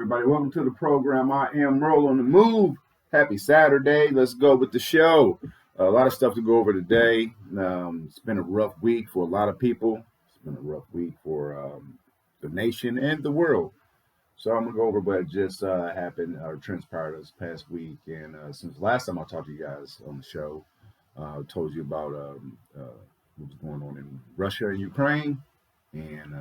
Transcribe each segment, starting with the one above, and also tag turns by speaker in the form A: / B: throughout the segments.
A: everybody. Welcome to the program. I am Merle on the move. Happy Saturday. Let's go with the show. A lot of stuff to go over today. It's been a rough week for a lot of people. It's been a rough week for the nation and the world. So I'm going to go over what just happened or transpired this past week. And since last time I talked to you guys on the show, I told you about what was going on in Russia and Ukraine. And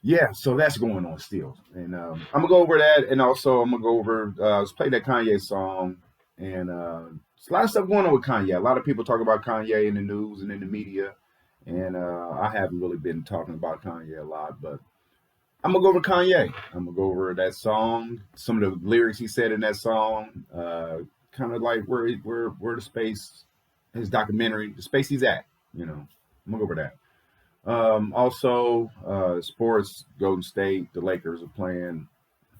A: yeah, so that's going on still. And I'm going to go over that. And also I'm going to go over, let's play that Kanye song. And there's a lot of stuff going on with Kanye. A lot of people talk about Kanye in the news and in the media. And I haven't really been talking about Kanye a lot, but I'm going to go over Kanye. I'm going to go over that song, some of the lyrics he said in that song, kind of like where the space, his documentary, the space he's at, I'm going to go over that. Also, sports, Golden State, the Lakers are playing.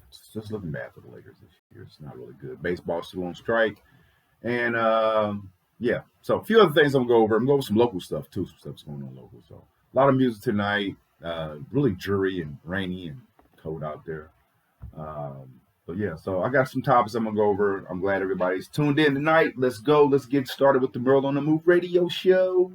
A: It's just looking bad for the Lakers this year. It's not really good. Baseball's still on strike. And, yeah, so a few other things I'm going to go over. I'm going to go over some local stuff, too. Some stuff's going on local. So a lot of music tonight. Really dreary and rainy and cold out there. But yeah, so I got some topics I'm going to go over. I'm glad everybody's tuned in tonight. Let's go. Let's get started with the Merle on the Move radio show.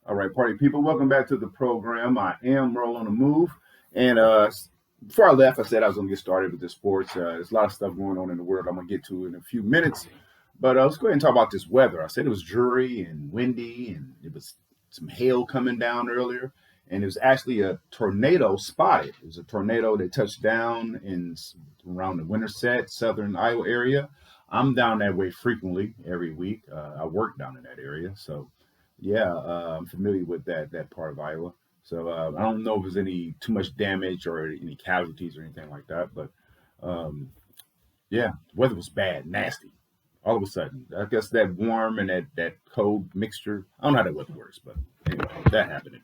A: All right, party people, welcome back to the program. I am Merle on the Move. And before I left, I said I was going to get started with the sports. There's a lot of stuff going on in the world I'm going to get to in a few minutes. But let's go ahead and talk about this weather. I said it was dreary and windy, and it was some hail coming down earlier. And it was actually a tornado spotted. It was a tornado that touched down around the Winterset, southern Iowa area. I'm down that way frequently every week. I work down in that area, so yeah, I'm familiar with that part of Iowa. So I don't know if there's any too much damage or any casualties or anything like that. But yeah, the weather was bad, nasty. All of a sudden, I guess that warm and that cold mixture. I don't know how that weather works, but anyway, that happened.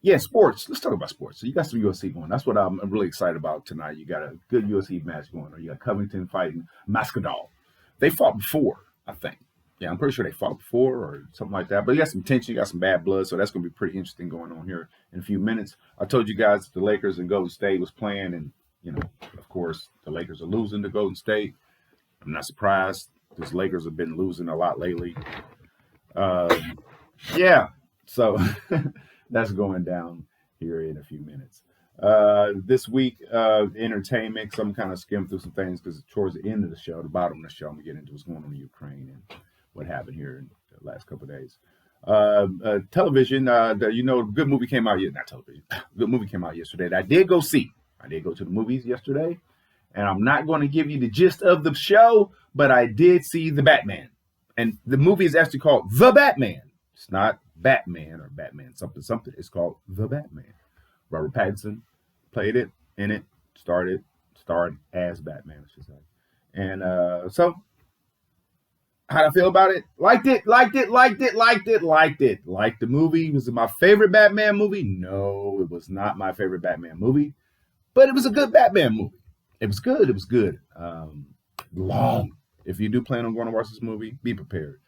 A: Yeah, sports. Let's talk about sports. So you got some UFC going. That's what I'm really excited about tonight. You got a good UFC match going on. You got Covington fighting Masvidal. They fought before, I think. Yeah, I'm pretty sure they fought before or something like that. But you got some tension, you got some bad blood, so that's going to be pretty interesting going on here in a few minutes. I told you guys the Lakers and Golden State was playing, and, of course, the Lakers are losing to Golden State. I'm not surprised because Lakers have been losing a lot lately. Yeah, so that's going down here in a few minutes. This week, entertainment, so I'm kind of skimmed through some things because towards the end of the show, the bottom of the show, I'm going to get into what's going on in Ukraine and what happened here in the last couple of days. Television, good movie came out. Not television. Good movie came out yesterday that I did go see. I did go to the movies yesterday, and I'm not going to give you the gist of the show, but I did see The Batman. And the movie is actually called The Batman. It's not Batman or Batman something. It's called The Batman. Robert Pattinson played it, in it, starred as Batman, I should say. And so how'd I feel about it? Liked it. Liked the movie. Was it my favorite Batman movie? No, it was not my favorite Batman movie. But it was a good Batman movie. It was good. Long. If you do plan on going to watch this movie, be prepared.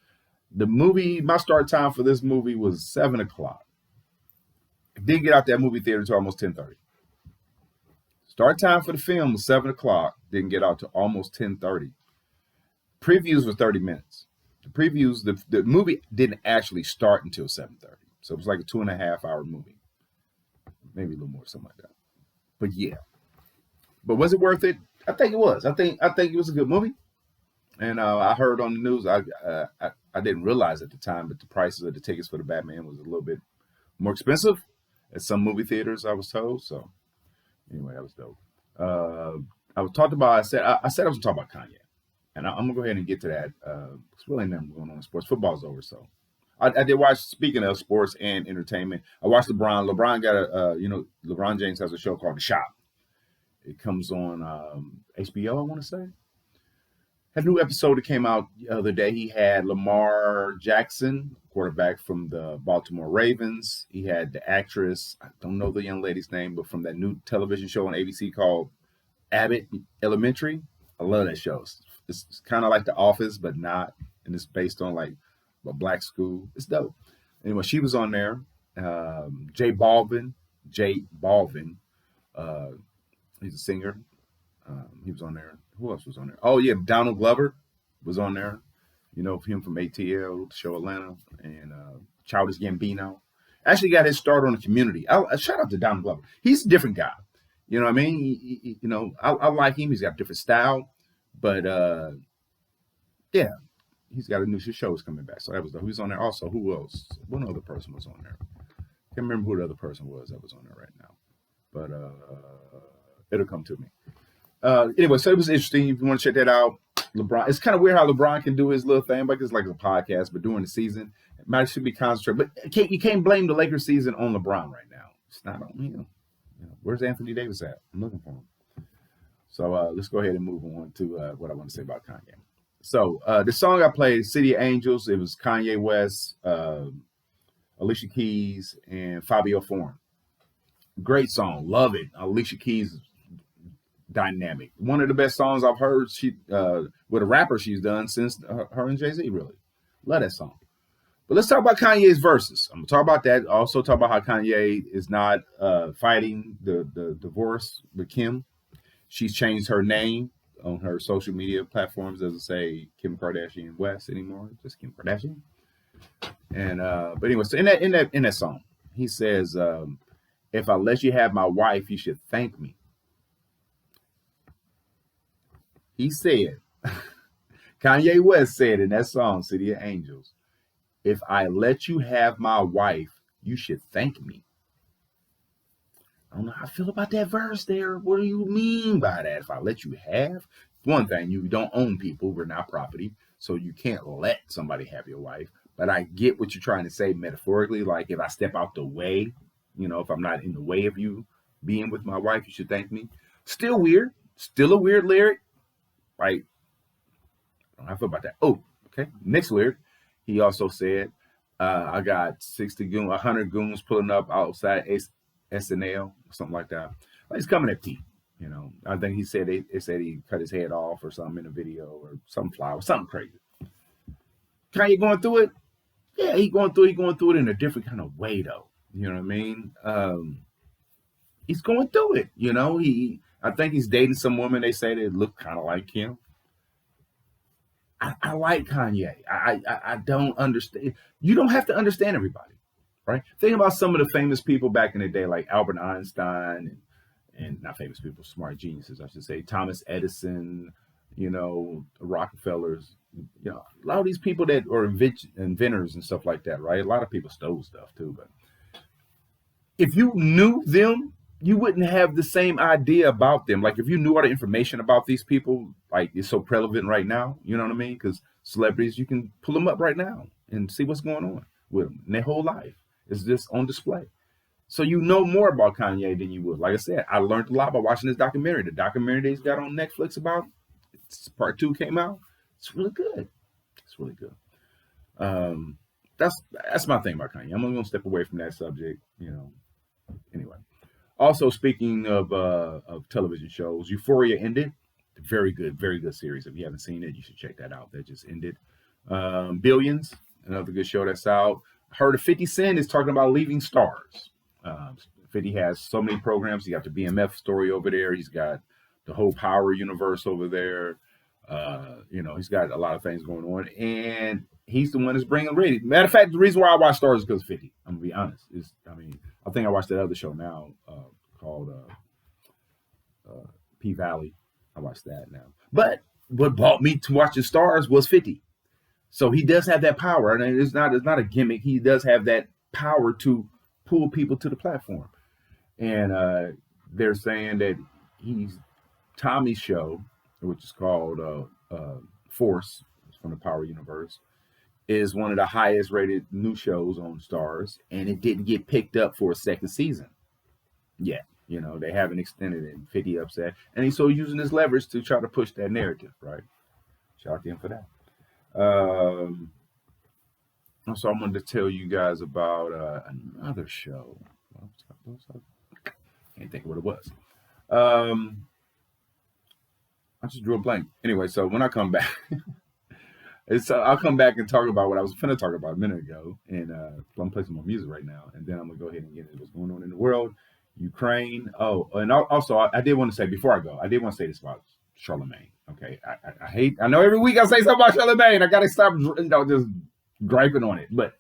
A: The movie, my start time for this movie was 7 o'clock. I didn't get out that movie theater until almost 10:30. Start time for the film was 7 o'clock. Didn't get out till almost 10:30. Previews were 30 minutes. The movie didn't actually start until 7:30. So it was like a 2.5-hour movie. Maybe a little more, something like that. But yeah. But was it worth it? I think it was. I think it was a good movie. And I heard on the news, I didn't realize at the time, but the prices of the tickets for the Batman was a little bit more expensive at some movie theaters, I was told. So anyway, that was dope. I was talking about, I said I was going to talk about Kanye. And I'm going to go ahead and get to that. It's really nothing going on in sports. Football's over, so. I did watch, speaking of sports and entertainment, I watched LeBron. LeBron got LeBron James has a show called The Shop. It comes on HBO, I want to say. Had a new episode that came out the other day. He had Lamar Jackson, quarterback from the Baltimore Ravens. He had the actress, I don't know the young lady's name, but from that new television show on ABC called Abbott Elementary. I love that show. It's kind of like The Office, but not. And it's based on like a black school. It's dope. Anyway, she was on there. Jay Balvin, uh, he's a singer. He was on there. Who else was on there? Oh yeah, Donald Glover was on there. You know him from ATL, Show Atlanta, and Childish Gambino. Actually got his start on the Community. Shout out to Donald Glover. He's a different guy. You know what I mean? I like him. He's got a different style, but yeah, he's got a new show is coming back. So that was who's on there. Also, who else? One other person was on there. Can't remember who the other person was that was on there right now, but it'll come to me. Anyway, so it was interesting. If you want to check that out, LeBron. It's kind of weird how LeBron can do his little thing, like it's like a podcast, but during the season, it might should be concentrated. But you can't blame the Lakers season on LeBron right now. It's not on him. Where's Anthony Davis at? I'm looking for him. So let's go ahead and move on to what I want to say about Kanye. So the song I played, City of Angels, it was Kanye West, Alicia Keys, and Fabio Foreign. Great song. Love it. Alicia Keys, dynamic. One of the best songs I've heard with a rapper she's done since her and Jay-Z, really. Love that song. But let's talk about Kanye's verses. I'm going to talk about that. Also talk about how Kanye is not fighting the divorce with Kim. She's changed her name on her social media platforms. Doesn't say Kim Kardashian West anymore. Just Kim Kardashian. And but anyway, so in that song, he says, if I let you have my wife, you should thank me. He said, Kanye West said in that song, City of Angels, if I let you have my wife, you should thank me. I don't know how I feel about that verse there. What do you mean by that? If I let you have? One thing, you don't own people. We're not property. So you can't let somebody have your wife. But I get what you're trying to say metaphorically. Like if I step out the way, if I'm not in the way of you being with my wife, you should thank me. Still weird. Still a weird lyric. Right? I don't know how I feel about that. Oh, okay. Next lyric. He also said, I got 100 goons pulling up outside SNL, something like that. Like he's coming at Pete. I think he said they said he cut his head off or something in a video or some flower, something crazy. Kanye going through it? Yeah, he going through it in a different kind of way though. You know what I mean? He's going through it. I think he's dating some woman they say that look kind of like him. I like Kanye. I don't understand. You don't have to understand everybody, right? Think about some of the famous people back in the day, like Albert Einstein, and not famous people, smart geniuses, I should say. Thomas Edison, Rockefellers. A lot of these people that are inventors and stuff like that, right? A lot of people stole stuff too, but if you knew them, you wouldn't have the same idea about them. Like if you knew all the information about these people, like it's so prevalent right now, you know what I mean? Because celebrities, you can pull them up right now and see what's going on with them. And their whole life is just on display. So you know more about Kanye than you would. Like I said, I learned a lot by watching this documentary. The documentary that he's got on Netflix about, part 2 came out. It's really good. It's really good. That's my thing about Kanye. I'm going to step away from that subject, Anyway. Also, speaking of television shows, Euphoria ended. Very good series. If you haven't seen it, you should check that out. That just ended. Billions, another good show that's out. I heard 50 Cent is talking about leaving Stars. 50 has so many programs. He got the BMF story over there. He's got the whole Power universe over there. He's got a lot of things going on. And he's the one that's bringing ratings. Matter of fact, the reason why I watch Stars is because 50. I'm going to be honest. I think I watched that other show now called P-Valley. I watched that now. But what brought me to watching Stars was 50. So he does have that power. And it's not a gimmick. He does have that power to pull people to the platform. And they're saying that Tommy's show, which is called Force, from the Power universe, is one of the highest rated new shows on Stars, and it didn't get picked up for a second season yet. They haven't extended it. 50 upset, and he's so using his leverage to try to push that narrative, right? Shout out to him for that. Um, so I'm going to tell you guys about another show. Can't think of what it was. Um, I just drew a blank. Anyway, so when I come back, I'll come back and talk about what I was going to talk about a minute ago, and I'm playing some more music right now, and then I'm gonna go ahead and get into what's going on in the world, Ukraine. Oh, and also I did want to say before I go, I did want to say this about Charlemagne. Okay, I hate. I know every week I say something about Charlemagne. I gotta stop, just griping on it, but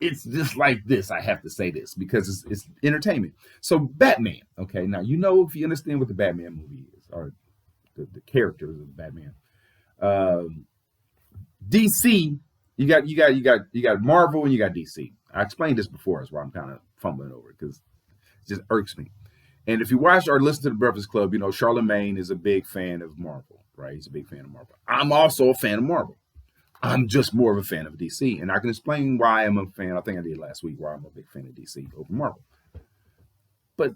A: it's just like this. I have to say this because it's entertainment. So Batman. Okay, now if you understand what the Batman movie is, or the characters of Batman. Um, DC, you got Marvel and you got DC. I explained this before, that's why I'm kind of fumbling over it because it just irks me. And if you watch or listen to the Breakfast Club, Charlemagne is a big fan of Marvel, right? He's a big fan of Marvel. I'm also a fan of Marvel. I'm just more of a fan of DC, and I can explain why I'm a fan. I think I did last week why I'm a big fan of DC over Marvel. But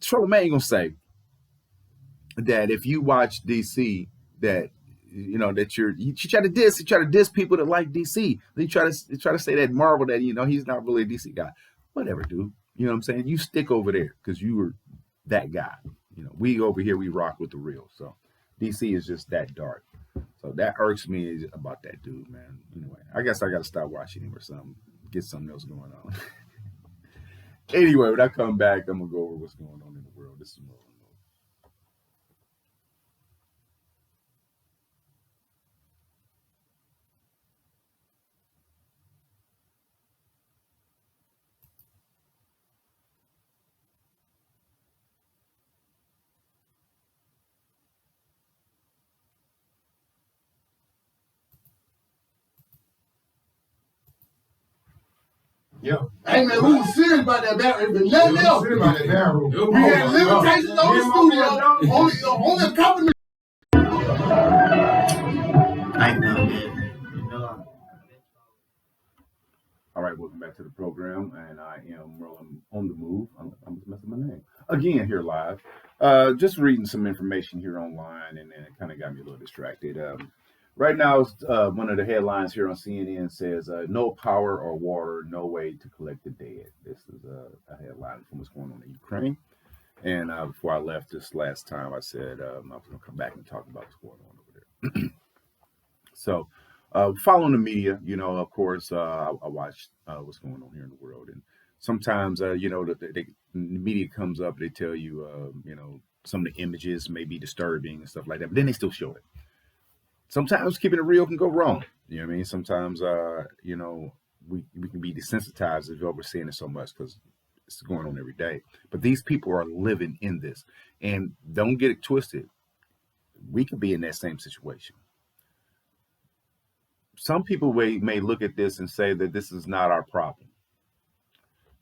A: Charlemagne gonna say that if you watch DC, that that you try to diss people that like DC. Then you try to say that Marvel that he's not really a DC guy. Whatever, dude. You know what I'm saying? You stick over there because you were that guy. We over here we rock with the real. So DC is just that dark. So that irks me about that dude, man. Anyway, I guess I got to stop watching him or something. Get something else going on. Anyway, when I come back, I'm gonna go over what's going on in the world. This is more.
B: Yeah. Hey man, we was serious about that barrel. If nothing else, we had limitations on the studio. Only a couple minutes. I know, man.
A: All right, welcome back to the program, and I am rolling on the move. I'm just messing my name again here live. Just reading some information here online, and then it kind of got me a little distracted. Right now, one of the headlines here on CNN says, "No power or water, no way to collect the dead." This is a headline from what's going on in Ukraine. And before I left this last time, I said I was going to come back and talk about what's going on over there. So, following the media, of course, I watch what's going on here in the world, and sometimes, the media comes up, they tell you, some of the images may be disturbing and stuff like that, but then they still show it. Sometimes keeping it real can go wrong. You know what I mean? Sometimes, we can be desensitized if we're seeing it so much because it's going on every day. But these people are living in this, and don't get it twisted. We could be in that same situation. Some people may look at this and say that this is not our problem.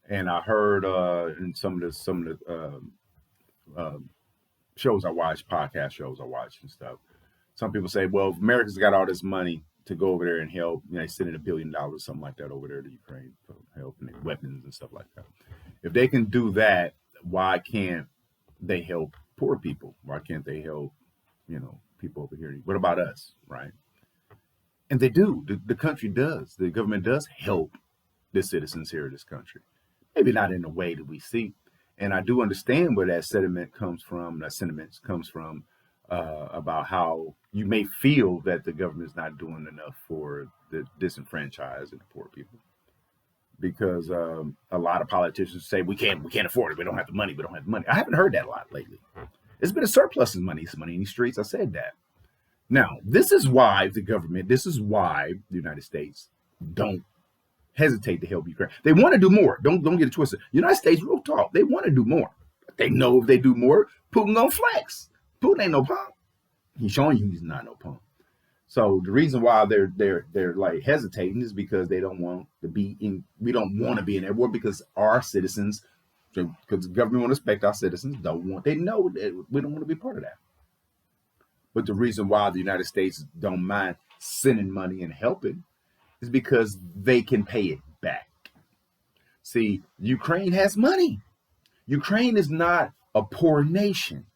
A: And I heard in some of the shows I watch, podcast shows I watch and stuff, some people say, well, if America's got all this money to go over there and help, they send in $1 billion, something like that over there to Ukraine for help and weapons and stuff like that. If they can do that, why can't they help poor people? Why can't they help, people over here? What about us, right? And they do. The country does. The government does help the citizens here in this country. Maybe not in the way that we see. And I do understand where that sentiment comes from. About how you may feel that the government is not doing enough for the disenfranchised and the poor people. Because a lot of politicians say we can't afford it. We don't have the money. We don't have the money. I haven't heard that a lot lately. There's been a surplus of money. Some money in the streets. I said that. Now, this is why the United States don't hesitate to help Ukraine. They want to do more. Don't get it twisted. United States, real talk, they want to do more. But they know if they do more, Putin gonna flex. Putin ain't no punk. He's showing you he's not no punk. So the reason why they're like hesitating is because they don't want to be in. We don't want to be in that war because our citizens, because the government want to respect our citizens, they know that we don't want to be part of that. But the reason why the United States don't mind sending money and helping is because they can pay it back. See, Ukraine has money. Ukraine is not a poor nation.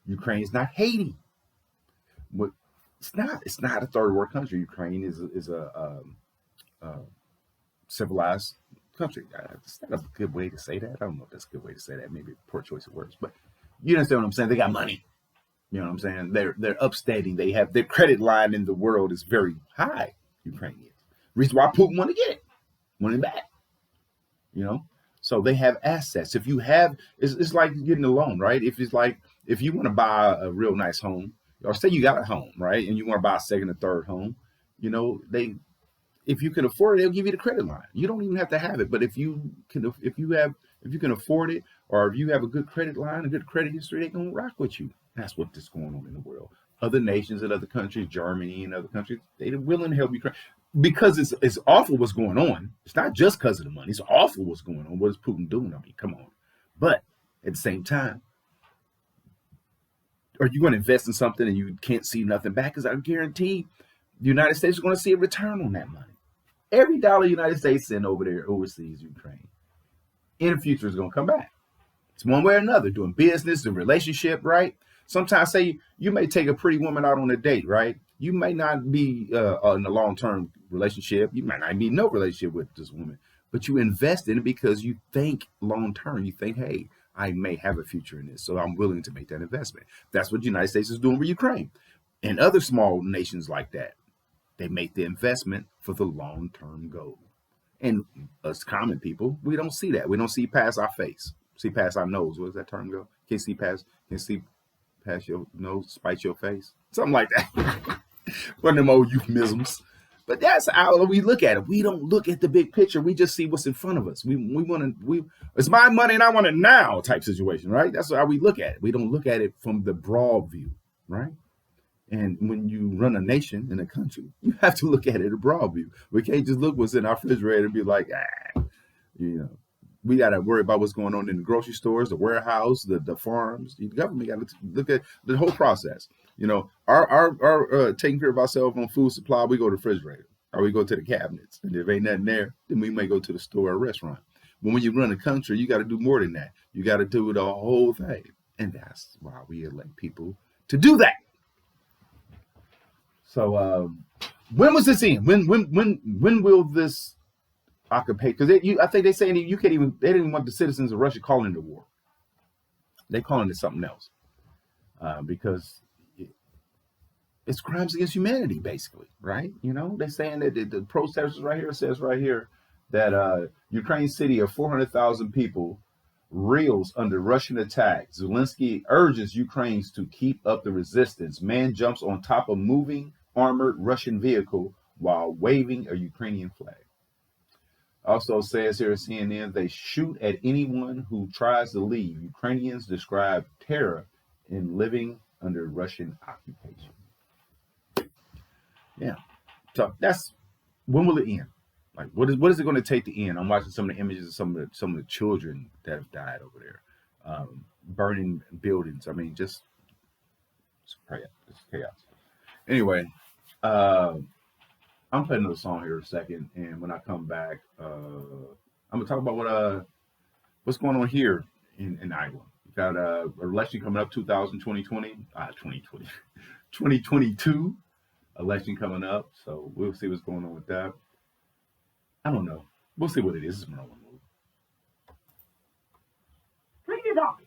A: Ukraine is not Haiti. It's not a third world country. Ukraine is a civilized country. It's not a good way to say that. I don't know if that's a good way to say that. Maybe poor choice of words, but you understand what I'm saying. They got money. You know what I'm saying? They're upstanding. They have their credit line in the world is very high. Ukrainians. Reason why Putin want to get it, want it back. You know, so they have assets. If you have, it's like getting a loan, right? If you want to buy a real nice home, or say you got a home, right, and you want to buy a second or third home, you know, if you can afford it, they'll give you the credit line. You don't even have to have it, but if you can afford it, or if you have a good credit line, a good credit history, they're gonna rock with you. That's what's going on in the world. Other nations and other countries, Germany and other countries, they're willing to help Ukraine because it's awful what's going on. It's not just because of the money. It's awful what's going on. What is Putin doing? I mean, come on. But at the same time, are you going to invest in something and you can't see nothing back? Because I guarantee the United States is going to see a return on that money. Every dollar the United States send over there overseas Ukraine, in the future is going to come back. It's one way or another, doing business, the relationship, right? Sometimes say you may take a pretty woman out on a date, right? You may not be in a long-term relationship. You might not be no relationship with this woman, but you invest in it because you think long-term. You think, hey, I may have a future in this, so I'm willing to make that investment. That's what the United States is doing with Ukraine and other small nations like that. They make the investment for the long-term goal. And us common people, we don't see that. We don't see past our face, see past our nose. What does that term go? Can't see past your nose, spite your face, something like that. One of them old euphemisms. But that's how we look at it. We don't look at the big picture. We just see what's in front of us. It's my money and I want it now type situation, right? That's how we look at it. We don't look at it from the broad view, right? And when you run a nation and a country, you have to look at it a broad view. We can't just look what's in our refrigerator and be like, we got to worry about what's going on in the grocery stores, the warehouse, the farms. The government got to look at the whole process. Our taking care of ourselves on food supply, we go to the refrigerator or we go to the cabinets. And if ain't nothing there, then we may go to the store or restaurant. But when you run a country, you got to do more than that. You got to do the whole thing. And that's why we elect people to do that. So when was this end? When will this occupation? Because I think they say they didn't even want the citizens of Russia calling it a war. They're calling it something else because it's crimes against humanity, basically, right? They're saying that the protesters right here says right here that Ukraine city of 400,000 people reels under Russian attack. Zelensky urges Ukrainians to keep up the resistance. Man jumps on top of moving armored Russian vehicle while waving a Ukrainian flag. Also says here at CNN, they shoot at anyone who tries to leave. Ukrainians describe terror in living under Russian occupation. Yeah. So when will it end? Like, what is it going to take to end? I'm watching some of the images of some of the children that have died over there, burning buildings. I mean, just it's chaos. Anyway, I'm playing another song here in a second, and when I come back, I'm gonna talk about what's going on here in Iowa. We got an election coming up, 2022 election coming up, so we'll see what's going on with that. I don't know. We'll see what it is. It's Merlin Move. Bring it up.